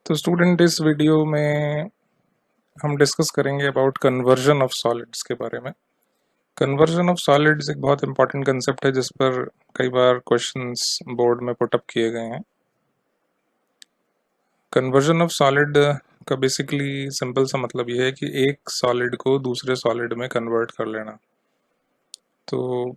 तो स्टूडेंट, इस वीडियो में हम डिस्कस करेंगे अबाउट कन्वर्जन ऑफ सॉलिड्स के बारे में। कन्वर्जन ऑफ सॉलिड्स एक बहुत इंपॉर्टेंट कंसेप्ट है जिस पर कई बार क्वेश्चंस बोर्ड में पुटअप किए गए हैं। कन्वर्जन ऑफ सॉलिड का बेसिकली सिंपल सा मतलब यह है कि एक सॉलिड को दूसरे सॉलिड में कन्वर्ट कर लेना। तो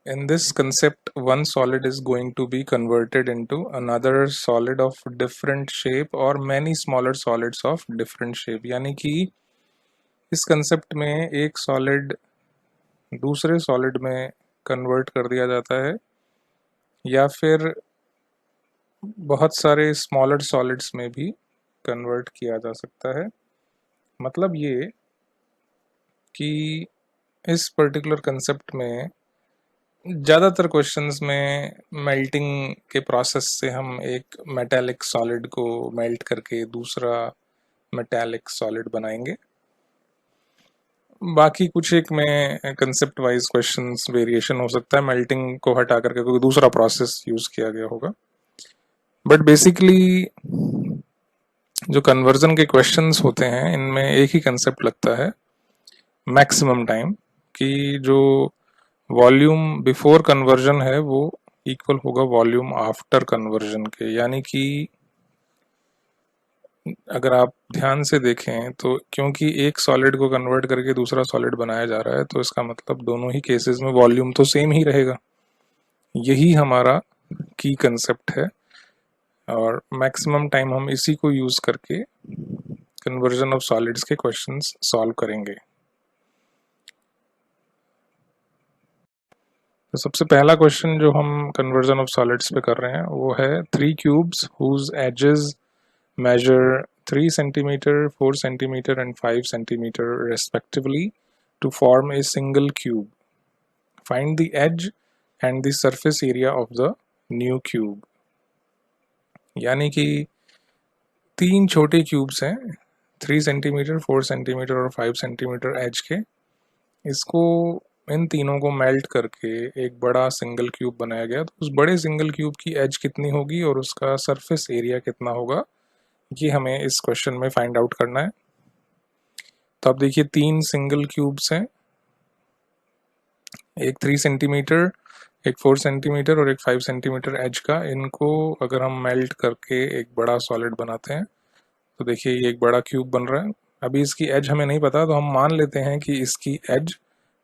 in this concept, one solid is going to be converted into another solid of different shape or many smaller solids of different shape। यानी कि इस कंसेप्ट में एक सॉलिड दूसरे सॉलिड में कन्वर्ट कर दिया जाता है या फिर बहुत सारे स्मॉलर सॉलिड्स में भी कन्वर्ट किया जा सकता है। मतलब ये कि इस पर्टिकुलर कंसेप्ट में ज़्यादातर क्वेश्चंस में मेल्टिंग के प्रोसेस से हम एक मेटालिक सॉलिड को मेल्ट करके दूसरा मेटालिक सॉलिड बनाएंगे। बाकी कुछ एक में कंसेप्ट वाइज क्वेश्चंस वेरिएशन हो सकता है, मेल्टिंग को हटा करके कोई दूसरा प्रोसेस यूज किया गया होगा। बट बेसिकली जो कन्वर्जन के क्वेश्चंस होते हैं इनमें एक ही कंसेप्ट लगता है, मैक्सिमम टाइम, कि जो वॉल्यूम बिफोर कन्वर्जन है वो इक्वल होगा वॉल्यूम आफ्टर कन्वर्जन के। यानी कि अगर आप ध्यान से देखें तो क्योंकि एक सॉलिड को कन्वर्ट करके दूसरा सॉलिड बनाया जा रहा है तो इसका मतलब दोनों ही केसेस में वॉल्यूम तो सेम ही रहेगा। यही हमारा की कंसेप्ट है और मैक्सिमम टाइम हम इसी को यूज करके कन्वर्जन ऑफ सॉलिड्स के क्वेश्चंस सॉल्व करेंगे। तो सबसे पहला क्वेश्चन जो हम कन्वर्जन ऑफ सॉलिड्स पे कर रहे हैं वो है 3 cubes whose edges measure 3 centimeter, 4 centimeter and 5 centimeter respectively to form a single cube. Find the edge and the surface area of the new cube. यानी कि 3 छोटे क्यूब्स हैं, 3 सेंटीमीटर, 4 सेंटीमीटर और 5 सेंटीमीटर एज के। इसको इन तीनों को मेल्ट करके एक बड़ा सिंगल क्यूब बनाया गया। तो उस बड़े सिंगल क्यूब की एज कितनी होगी और उसका सरफेस एरिया कितना होगा, ये हमें इस क्वेश्चन में फाइंड आउट करना है। तो आप देखिए 3 सिंगल क्यूब्स हैं, एक 3 सेंटीमीटर, एक 4 सेंटीमीटर और एक 5 सेंटीमीटर एज का। इनको अगर हम मेल्ट करके एक बड़ा सॉलिड बनाते हैं तो देखिए ये एक बड़ा क्यूब बन रहा है। अभी इसकी एज हमें नहीं पता तो हम मान लेते हैं कि इसकी एज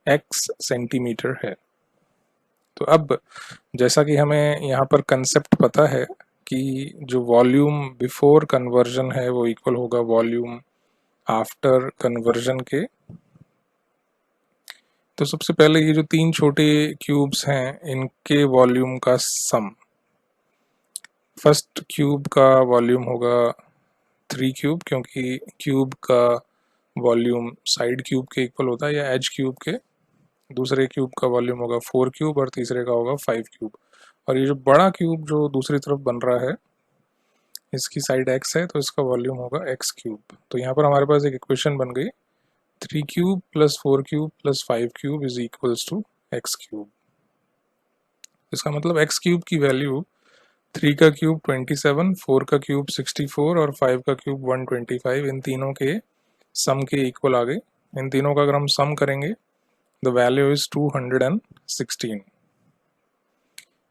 x सेंटीमीटर है। तो अब जैसा कि हमें यहाँ पर कंसेप्ट पता है कि जो वॉल्यूम बिफोर कन्वर्जन है वो इक्वल होगा वॉल्यूम आफ्टर कन्वर्जन के। तो सबसे पहले ये जो 3 छोटे क्यूब्स हैं इनके वॉल्यूम का सम, फर्स्ट क्यूब का वॉल्यूम होगा 3 क्यूब, क्योंकि क्यूब का वॉल्यूम साइड क्यूब के इक्वल होता है या एज क्यूब के। दूसरे क्यूब का वॉल्यूम होगा 4 क्यूब और तीसरे का होगा 5 क्यूब। और ये जो बड़ा क्यूब जो दूसरी तरफ बन रहा है इसकी साइड x है तो इसका वॉल्यूम होगा x क्यूब। तो यहाँ पर हमारे पास एक इक्वेशन बन गई, 3 cube plus 4 cube plus 5 cube is equals to x cube. इसका मतलब x क्यूब की वैल्यू 3 का क्यूब 27, 4 का क्यूब 64 और 5 का क्यूब 125, इन तीनों के सम के इक्वल आ गई। इन तीनों का अगर हम सम करेंगे द वैल्यू इज 216।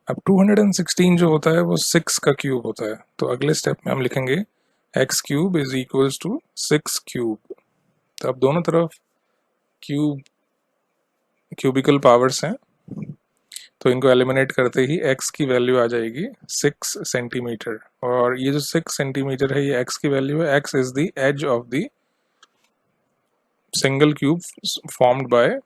अब 216 जो होता है वो 6 का क्यूब होता है। तो अगले स्टेप में हम लिखेंगे x cube is equals to 6 cube. तो अब दोनों तरफ क्यूबिकल पावर्स हैं तो इनको एलिमिनेट करते ही x की वैल्यू आ जाएगी 6 सेंटीमीटर। और ये जो 6 सेंटीमीटर है ये x की वैल्यू है। x is the edge of the single cube formed by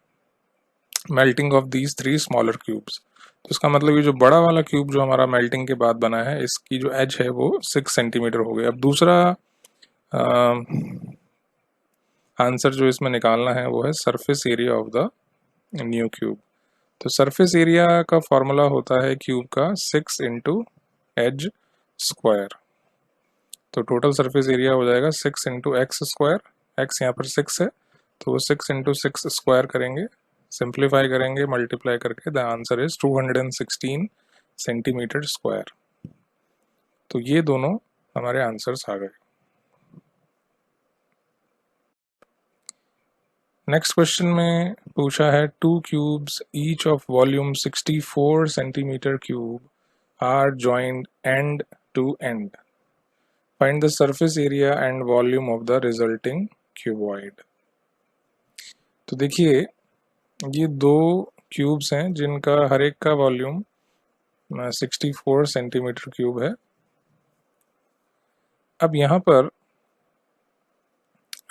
melting of these 3 smaller cubes. तो इसका मतलब ये जो बड़ा वाला क्यूब जो हमारा मेल्टिंग के बाद बना है इसकी जो एज है वो 6 सेंटीमीटर हो गई। अब दूसरा आंसर जो इसमें निकालना है वो है surface area of the new cube. तो सरफेस एरिया का फॉर्मूला होता है क्यूब का 6 इंटू एज स्क्वायर। तो टोटल सरफेस एरिया हो जाएगा 6 इंटू एक्स स्क्वायर। एक्स यहाँ पर 6 है तो वो 6 इंटू 6 स्क्वायर करेंगे, सिंप्लीफाई करेंगे मल्टीप्लाई करके, the answer is 216 centimetre square. तो ये दोनों हमारे आंसर्स आ गए। नेक्स्ट क्वेश्चन में पूछा है 2 cubes each of volume 64 centimetre cube are joined end to end, find the surface area and volume of the resulting cuboid. तो देखिए ये दो क्यूब्स हैं जिनका हर एक का वॉल्यूम 64 सेंटीमीटर क्यूब है। अब यहाँ पर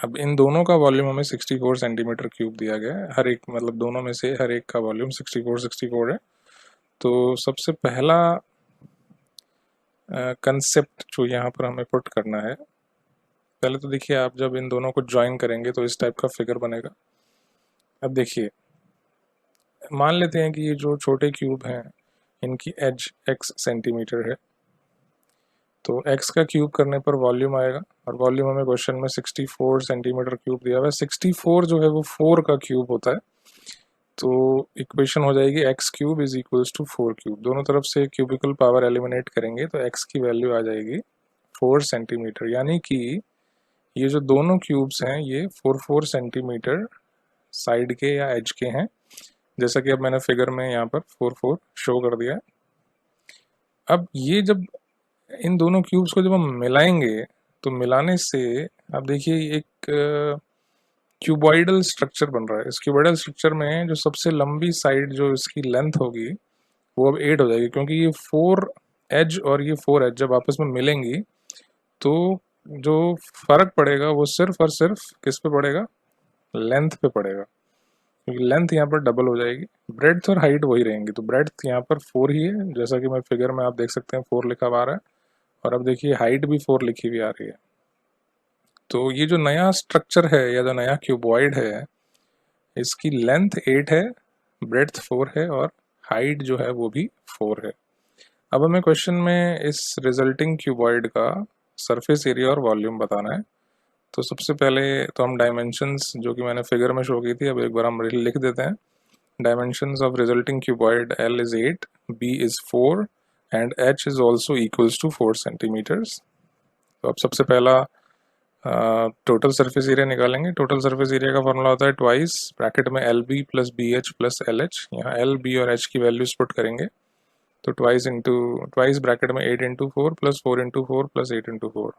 अब इन दोनों का वॉल्यूम हमें 64 सेंटीमीटर क्यूब दिया गया है, हर एक मतलब दोनों में से हर एक का वॉल्यूम 64 है। तो सबसे पहला कंसेप्ट जो यहाँ पर हमें पुट करना है, पहले तो देखिए आप जब इन दोनों को ज्वाइन करेंगे तो इस टाइप का फिगर बनेगा। अब देखिए मान लेते हैं कि ये जो छोटे क्यूब हैं इनकी एज x सेंटीमीटर है, तो x का क्यूब करने पर वॉल्यूम आएगा, और वॉल्यूम हमें क्वेश्चन में 64 सेंटीमीटर क्यूब दिया हुआ है। 64 जो है वो 4 का क्यूब होता है, तो इक्वेशन हो जाएगी x cube is equals to 4 cube. दोनों तरफ से क्यूबिकल पावर एलिमिनेट करेंगे तो x की वैल्यू आ जाएगी 4 सेंटीमीटर, यानी कि ये जो दोनों क्यूब्स हैं ये 4 सेंटीमीटर साइड के या एज के हैं, जैसा कि अब मैंने फिगर में यहाँ पर 4 शो कर दिया है। अब ये जब इन दोनों क्यूब्स को जब हम मिलाएंगे तो मिलाने से आप देखिए एक क्यूबॉइडल स्ट्रक्चर बन रहा है। इस क्यूबॉइडल स्ट्रक्चर में जो सबसे लंबी साइड जो इसकी लेंथ होगी वो अब 8 हो जाएगी, क्योंकि ये 4 एज और ये 4 एज जब आपस में मिलेंगी तो जो फर्क पड़ेगा वो सिर्फ और सिर्फ किस पे पड़ेगा, लेंथ पे पड़ेगा, क्योंकि लेंथ यहाँ पर डबल हो जाएगी, ब्रेड्थ और हाइट वही रहेंगी। तो ब्रेड्थ यहाँ पर 4 ही है, जैसा कि मैं फिगर में आप देख सकते हैं 4 लिखा हुआ आ रहा है, और अब देखिए हाइट भी 4 लिखी हुई आ रही है। तो ये जो नया स्ट्रक्चर है या जो नया क्यूबॉइड है इसकी लेंथ 8 है, ब्रेड्थ 4 है, और हाइट जो है वो भी 4 है। अब हमें क्वेश्चन में इस रिजल्टिंग क्यूबॉइड का सरफेस एरिया और वॉल्यूम बताना है। तो सबसे पहले तो हम डायमेंशंस जो कि मैंने फिगर में शो की थी अब एक बार हम लिख देते हैं। Dimensions of resulting cuboid L is 8, B is 4 and H is also equals to 4 centimetres. तो अब सबसे पहला टोटल सरफेस एरिया निकालेंगे। टोटल सरफेस एरिया का फॉर्मूला होता है ट्वाइस ब्रैकेट में LB plus BH plus LH। यहाँ L, B और H की वैल्यूज पुट करेंगे तो ट्वाइस ब्रैकेट में 8 into 4 plus 4 into 4 plus 8 into 4,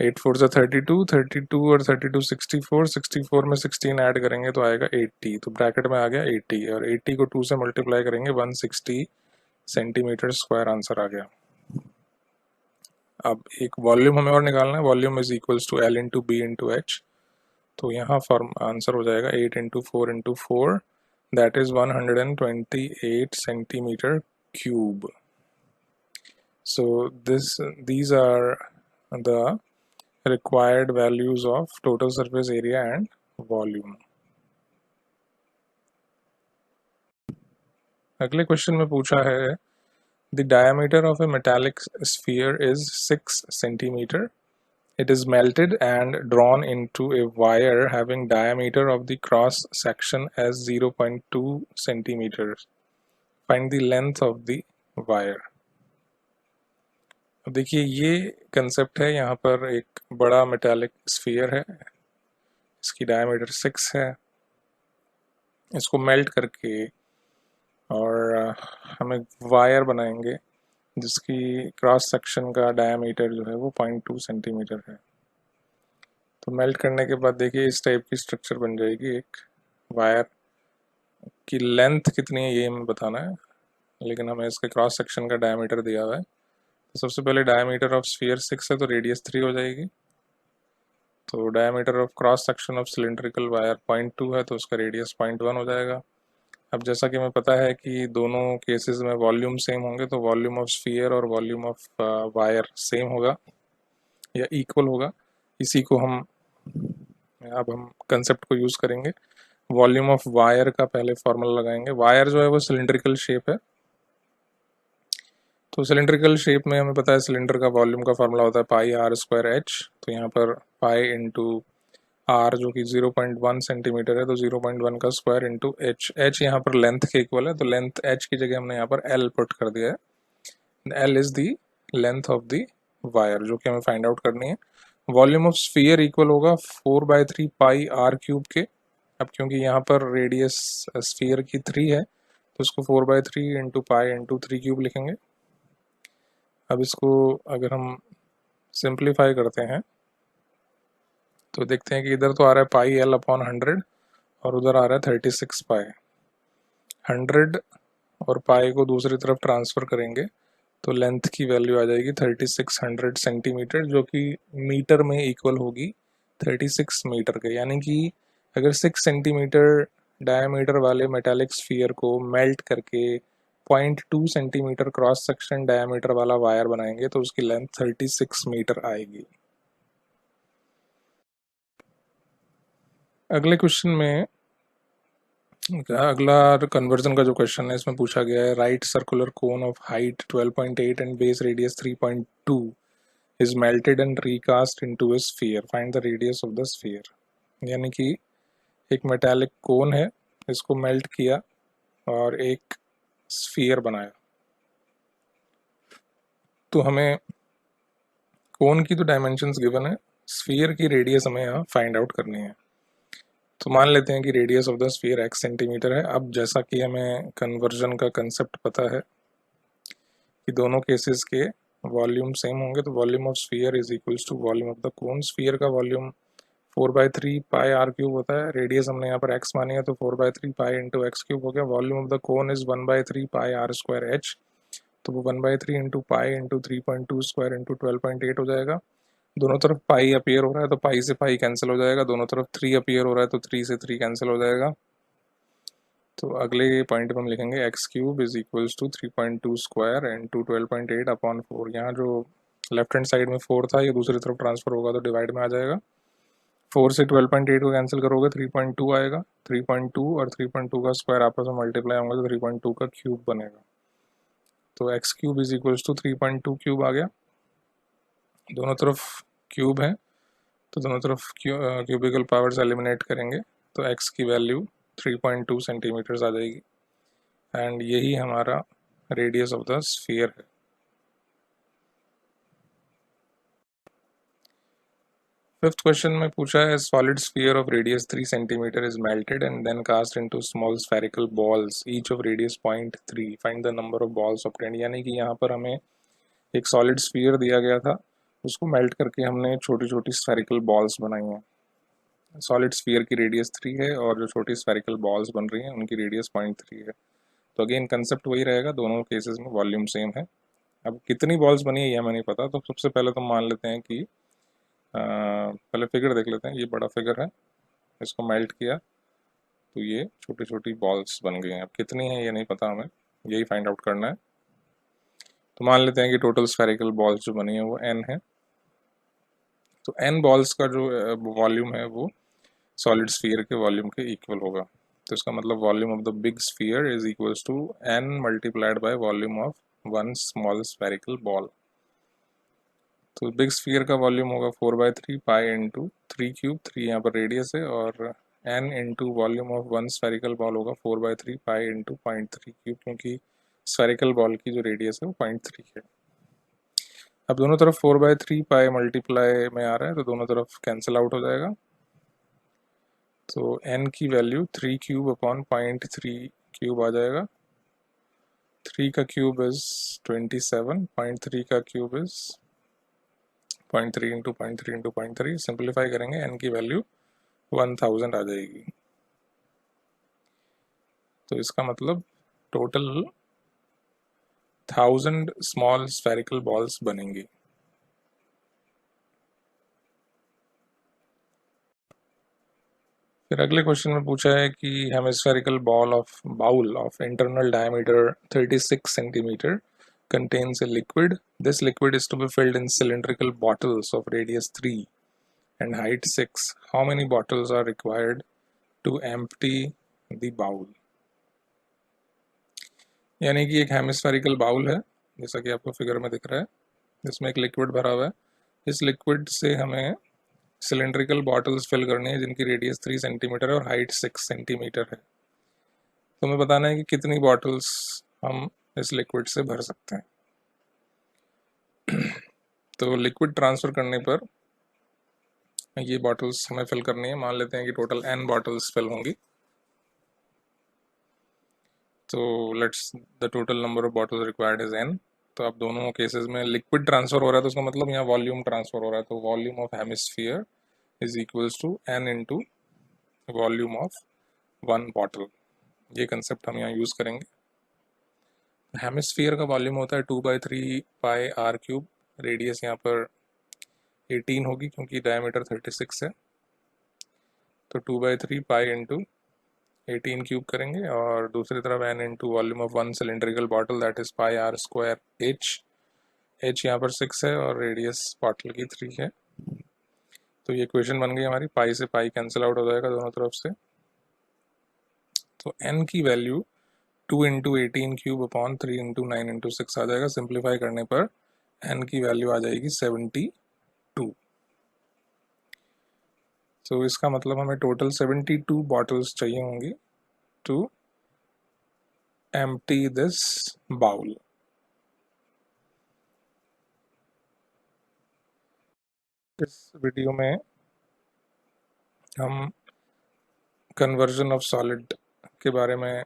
8 4 से 32, 32 और 32 64, 64 में 16 ऐड करेंगे तो आएगा 80। तो ब्रैकेट में आ गया 80 और 80 को 2 से मल्टीप्लाई करेंगे 160 सेंटीमीटर स्क्वायर आंसर आ गया। अब एक वॉल्यूम हमें और निकालना है। Volume is equals to L into B into H. तो यहाँ फॉर्म आंसर हो जाएगा 8 into 4 into 4, that is 128 centimetre cube. So these are the required values of total surface area and volume. अगले क्वेश्चन में पूछा है the diameter of a metallic sphere is 6 centimeter. It is melted and drawn into a wire having diameter of the cross section as 0.2 centimeters. Find the length of the wire. अब देखिए ये concept है, यहाँ पर एक बड़ा metallic sphere है, इसकी डायमीटर 6 है, इसको मेल्ट करके और हमें वायर बनाएंगे जिसकी क्रॉस सेक्शन का डायमीटर जो है वो 0.2 सेंटीमीटर है। तो मेल्ट करने के बाद देखिए इस टाइप की स्ट्रक्चर बन जाएगी। एक वायर की लेंथ कितनी है ये हमें बताना है, लेकिन हमें इसके क्रॉस सेक्शन का डायमीटर दिया हुआ है। तो सबसे पहले डायमीटर ऑफ स्फीयर 6 है तो रेडियस 3 हो जाएगी। तो diameter of cross section of cylindrical wire 0.2 है तो उसका रेडियस 0.1 हो जाएगा। अब जैसा कि हमें पता है कि दोनों केसेस में वॉल्यूम सेम होंगे तो वॉल्यूम ऑफ स्फीयर और वॉल्यूम ऑफ वायर सेम होगा या इक्वल होगा। इसी को हम कंसेप्ट को यूज़ करेंगे। वॉल्यूम ऑफ वायर का पहले फॉर्मूला लगाएंगे। वायर जो है वो सिलेंड्रिकल शेप है, तो सिलेंड्रिकल शेप में हमें पता है सिलेंडर का वॉल्यूम का फॉर्मूला होता है पाई आर स्क्वायर एच। तो यहाँ पर पाई इंटू आर जो कि 0.1 सेंटीमीटर है तो 0.1 का स्क्वायर इंटू एच। एच यहाँ पर लेंथ के इक्वल है तो लेंथ एच की जगह हमने यहाँ पर एल पुट कर दिया है। L is the length of the wire जो कि हमें फाइंड आउट करनी है। वॉल्यूम ऑफ स्फीयर इक्वल होगा 4/3 पाई आर क्यूब के। अब क्योंकि यहाँ पर रेडियस स्फीयर की 3 है तो इसको 4/3 इंटू पाई इंटू 3 क्यूब लिखेंगे। अब इसको अगर हम सिंप्लीफाई करते हैं तो देखते हैं कि इधर तो आ रहा है पाई एल अपॉन 100 और उधर आ रहा है 36 पाई। 100 और पाई को दूसरी तरफ ट्रांसफ़र करेंगे तो लेंथ की वैल्यू आ जाएगी 3600 सेंटीमीटर, जो कि मीटर में इक्वल होगी 36 मीटर के। यानी कि अगर 6 सेंटीमीटर डायमीटर वाले मेटालिक स्फीयर को मेल्ट करके 0.2 सेंटीमीटर क्रॉस सेक्शन डायमीटर वाला वायर बनाएंगे तो उसकी लेंथ 36 मीटर आएगी। अगले क्वेश्चन में अगला कन्वर्जन का जो क्वेश्चन है इसमें पूछा गया है right circular cone of height 12.8 and base radius 3.2 is melted and recast into a sphere, find the radius of the sphere. यानी कि एक मेटालिक कोन है, इसको मेल्ट किया और एक स्फीयर बनाया, तो हमें कोन की तो डायमेंशंस गिवन है, स्फीयर की रेडियस हमें यहाँ फाइंड आउट करनी है। तो मान लेते हैं कि radius of the sphere x centimetre है। अब जैसा कि हमें कन्वर्जन का कंसेप्ट पता है कि दोनों केसेस के वॉल्यूम सेम होंगे, तो volume of sphere is equals to volume of the cone. Sphere का वॉल्यूम 4/3 पाई आर क्यूब होता है, रेडियस हमने यहाँ पर x मानी है तो 4/3 पाई इंटू एक्स क्यूब हो गया। Volume of the cone is 1/3 pi r square H, तो वो 1/3 into pi into 3.2 square into 12.8 हो जाएगा। दोनों तरफ पाई अपीयर हो रहा है तो पाई से पाई कैंसिल हो जाएगा, दोनों तरफ 3 अपीयर हो रहा है तो 3 से 3 कैंसिल हो जाएगा। तो अगले पॉइंट में हम लिखेंगे X cube is equals to 3.2 square into 12.8 upon 4। यहाँ जो लेफ्ट हैंड साइड में 4 था ये दूसरी तरफ ट्रांसफर होगा तो डिवाइड में आ जाएगा। 4 से 12.8 को कैंसिल करोगे 3.2 आएगा, 3.2 और 3.2 का स्क्वायर आपस में मल्टीप्लाई होंगे तो 3.2 का क्यूब बनेगा। तो x cube is equals to 3.2 cube आ गया। दोनों तरफ क्यूब है तो दोनों तरफ क्यूबिकल पावर्स एलिमिनेट करेंगे तो x की वैल्यू 3.2 सेंटीमीटर्स आ जाएगी एंड यही हमारा रेडियस ऑफ द स्फीयर है। फिफ्थ क्वेश्चन में पूछा है solid sphere of radius 3 centimetre is melted and then cast into small spherical balls each of radius 0.3, find the number of balls obtained. यानी कि यहाँ पर हमें एक सॉलिड स्फीयर दिया गया था, उसको मेल्ट करके हमने छोटी छोटी स्फेरिकल बॉल्स बनाई हैं। सॉलिड स्फीयर की रेडियस 3 है और जो छोटी स्फेरिकल बॉल्स बन रही हैं उनकी रेडियस 0.3 है। तो अगेन कंसेप्ट वही रहेगा, दोनों केसेस में वॉल्यूम सेम है। अब कितनी बॉल्स बनी है ये हमें नहीं पता, तो सबसे पहले तो मान लेते हैं कि पहले फिगर देख लेते हैं। ये बड़ा फिगर है, इसको मेल्ट किया तो ये छोटी छोटी बॉल्स बन गई हैं। अब कितनी है ये नहीं पता हमें, यही फाइंड आउट करना है। तो मान लेते हैं कि टोटल स्फेरिकल बॉल्स जो बनी है वो n है, तो n बॉल्स का जो वॉल्यूम है वो सॉलिड स्फीयर के वॉल्यूम के इक्वल होगा। तो इसका मतलब volume of the big sphere is equals to n multiplied by volume of one small spherical ball. तो बिग स्फीयर का वॉल्यूम होगा 4/3 पाई इंटू 3 क्यूब, 3 यहाँ पर रेडियस है, और n into volume of one spherical ball होगा 4/3 pi into 0.3 cube, क्योंकि spherical ball की जो रेडियस है वो 0.3 है। अब दोनों तरफ 4/3 पाई मल्टीप्लाई में आ रहा है तो दोनों तरफ कैंसिल आउट हो जाएगा। तो n की वैल्यू 3 क्यूब अपॉन 0.3 क्यूब आ जाएगा। 3 का क्यूब इज 27, 0.3 का cube is 0.3 into 0.3 into 0.3। Simplify करेंगे n की वैल्यू 1000 आ जाएगी। तो इसका मतलब टोटल 1000 स्मॉल स्फेरिकल बॉल्स बनेंगी। फिर अगले क्वेश्चन में पूछा है कि hemispherical bowl of internal diameter 36 centimetre contains a liquid. This liquid is to be filled in cylindrical bottles of radius 3 and height 6. How many bottles are required to empty the bowl? यानी कि एक hemispherical bowl है, जैसा कि आपको figure में दिख रहा है, जिसमें एक लिक्विड भरा हुआ है। इस लिक्विड से हमें सिलेंड्रिकल बॉटल्स फिल करनी है जिनकी रेडियस 3 सेंटीमीटर है और हाइट 6 सेंटीमीटर है। तो हमें बताना है कि कितनी बॉटल्स हम इस लिक्विड से भर सकते हैं। तो लिक्विड ट्रांसफ़र करने पर ये बॉटल्स हमें फिल करनी है। मान लेते हैं कि टोटल n बॉटल्स फिल होंगी। तो let's the total number of bottles required is n। तो अब दोनों केसेस में लिक्विड ट्रांसफर हो रहा है, तो उसका मतलब यहाँ वॉल्यूम ट्रांसफर हो रहा है। तो volume of hemisphere is equals to n into volume of one bottle. ये कंसेप्ट हम यहाँ यूज़ करेंगे। हेमिस्फीयर का वॉल्यूम होता है 2/3 पाई आर क्यूब। रेडियस यहाँ पर 18 होगी क्योंकि डायमीटर 36 है। तो 2/3 पाई इंटू 18 क्यूब करेंगे, और दूसरी तरफ n into volume of one cylindrical bottle that is pi r square h यहाँ पर 6 है और रेडियस बॉटल की 3 है। तो ये इक्वेशन बन गई हमारी। पाई से पाई कैंसिल आउट हो जाएगा दोनों तरफ से। तो n की value 2 into 18 cube upon 3 into 9 into 6 आ जाएगा। सिंप्लीफाई करने पर n की वैल्यू आ जाएगी 72। तो इसका मतलब हमें टोटल 72 बॉटल्स चाहिए होंगी टू empty this bowl। इस वीडियो में हम कन्वर्जन ऑफ सॉलिड के बारे में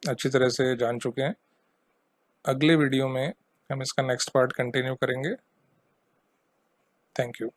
अच्छी तरह से जान चुके हैं। अगले वीडियो में हम इसका नेक्स्ट पार्ट कंटिन्यू करेंगे। Thank you.